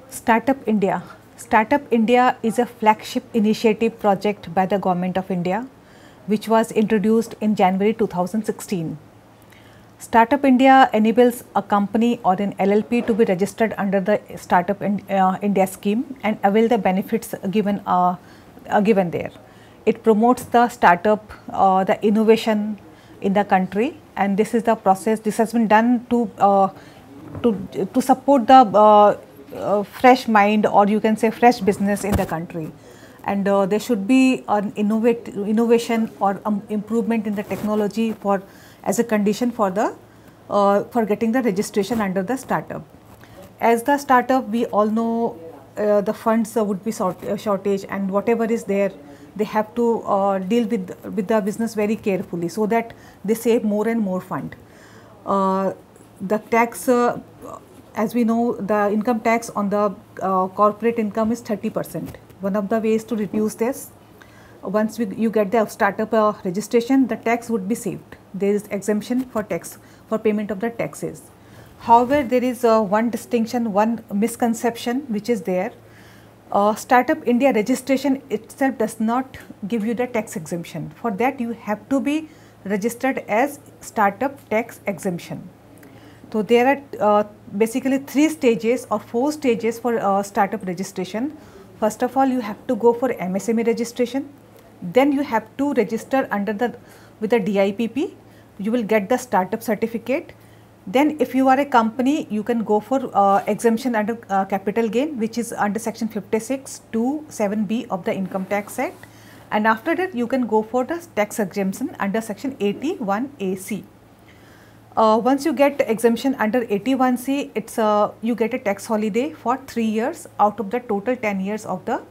Startup India. Startup India is a flagship initiative project by the Government of India, which was introduced in January 2016. Startup India enables a company or an LLP to be registered under the Startup India scheme and avail the benefits given there. It promotes the startup, the innovation in the country, and this is the process. This has been done to support the fresh mind, or you can say fresh business in the country. And there should be an innovation or improvement in the technology for as a condition for the for getting the registration under the startup. As the startup, we all know the funds would be shortage, and whatever is there, they have to deal with the business very carefully so that they save more and more fund. The tax, as we know, the income tax on the corporate income is 30%. One of the ways to reduce this, once you get the startup registration, the tax would be saved. There is exemption for tax, for payment of the taxes. However, there is one distinction, one misconception which is there. Startup India registration itself does not give you the tax exemption. For that, you have to be registered as startup tax exemption. So there are basically 3 stages or 4 stages for startup registration. First of all, you have to go for MSME registration. Then you have to register under with the DIPP. You will get the startup certificate. Then if you are a company, you can go for exemption under capital gain, which is under section 56 to 7B of the Income Tax Act. And after that, you can go for the tax exemption under section 81AC. Once you get exemption under 81C, it's you get a tax holiday for 3 years out of the total 10 years of the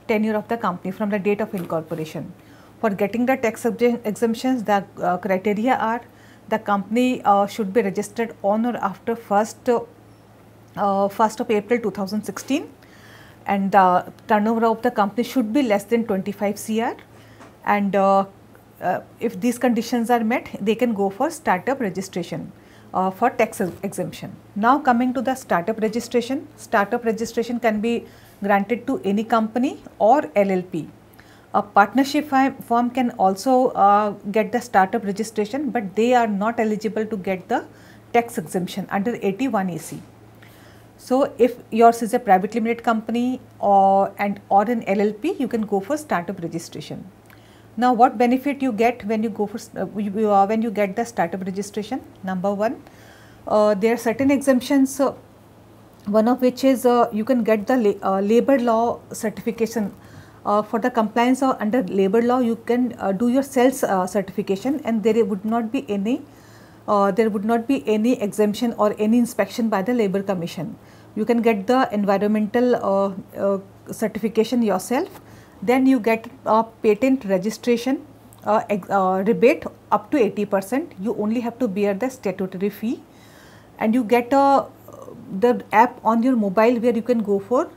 tenure of the company from the date of incorporation. For getting the tax exemptions, the criteria are: the company should be registered on or after 1st of April 2016, and the turnover of the company should be less than 25 CR, and if these conditions are met, they can go for startup registration for tax exemption. Now coming to the startup registration can be granted to any company or LLP. A partnership firm can also get the startup registration, but they are not eligible to get the tax exemption under 81AC. So if yours is a private limited company or an LLP, you can go for startup registration. Now, what benefit you get when you go for when you get the startup registration? Number one, there are certain exemptions. One of which is you can get the labor law certification. For the compliance under labor law, you can do your sales certification, and there would not be any exemption or any inspection by the Labour Commission. You can get the environmental certification yourself. Then you get a patent registration rebate up to 80%. You only have to bear the statutory fee, and you get the app on your mobile where you can go for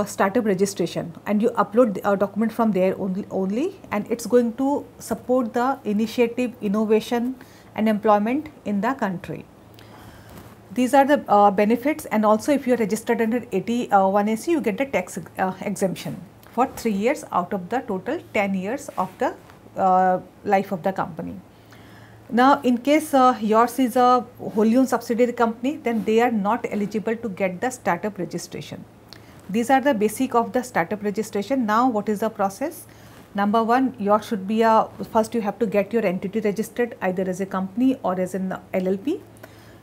startup registration, and you upload a document from there only, and it's going to support the initiative, innovation and employment in the country. These are the benefits, and also if you are registered under 81AC, you get the tax exemption for 3 years out of the total 10 years of the life of the company. Now, in case yours is a wholly owned subsidiary company, then they are not eligible to get the startup registration. These are the basic of the startup registration. Now, what is the process? Number one, yours should be first you have to get your entity registered either as a company or as an LLP,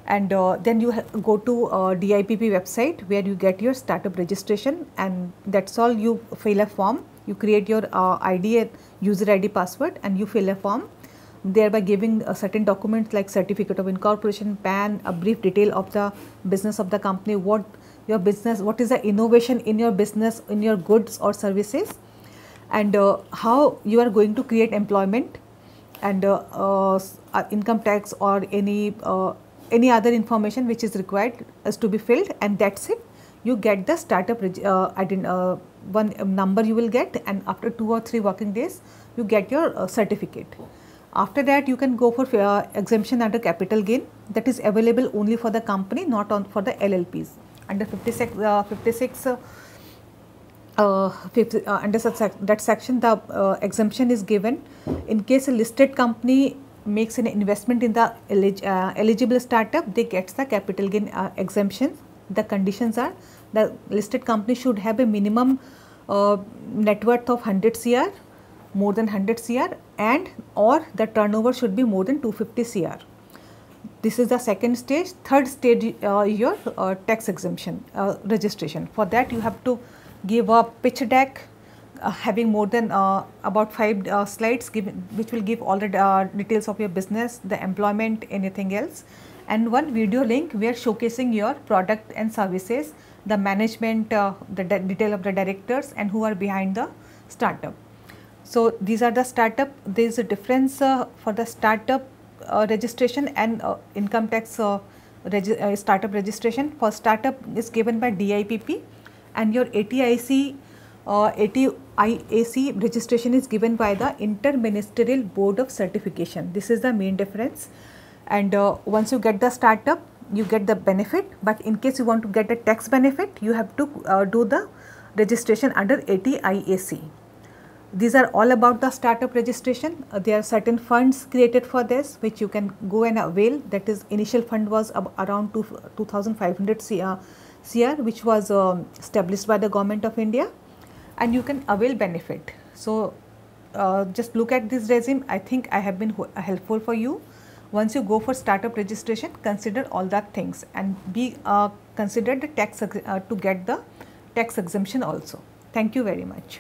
and then you go to DIPP website where you get your startup registration, and that's all. You fill a form, you create your ID, user ID, password, and you fill a form, thereby giving certain documents like certificate of incorporation, PAN, a brief detail of the business of the company, what your business, what is the innovation in your business, in your goods or services, and how you are going to create employment, and income tax or any other information which is required is to be filled, and that's it. You get the startup one number you will get, and after 2 or 3 working days you get your certificate. After that, you can go for exemption under capital gain, that is available only for the company, not for the LLPs. Under 56, under that section, the exemption is given in case a listed company makes an investment in the eligible startup, they get the capital gain exemption. The conditions are the listed company should have a minimum net worth of 100 crore, more than 100 crore, and or the turnover should be more than 250 crore. This is the second stage. Third stage, your tax exemption registration. For that, you have to give a pitch deck having more than about 5 slides, which will give all the details of your business, the employment, anything else, and one video link where showcasing your product and services, the management, the detail of the directors, and who are behind the startup. So these are the startup. There is a difference for the startup registration and income tax startup registration. For startup is given by DIPP, and your ATIAC registration is given by the Inter-Ministerial Board of Certification. This is the main difference. And once you get the startup, you get the benefit, but in case you want to get a tax benefit, you have to do the registration under ATIAC. These are all about the startup registration. There are certain funds created for this, which you can go and avail. That is, initial fund was around 2,500 CR, which was established by the Government of India, and you can avail benefit. So just look at this resume. I think I have been helpful for you. Once you go for startup registration, consider all that things and be consider the tax to get the tax exemption also. Thank you very much.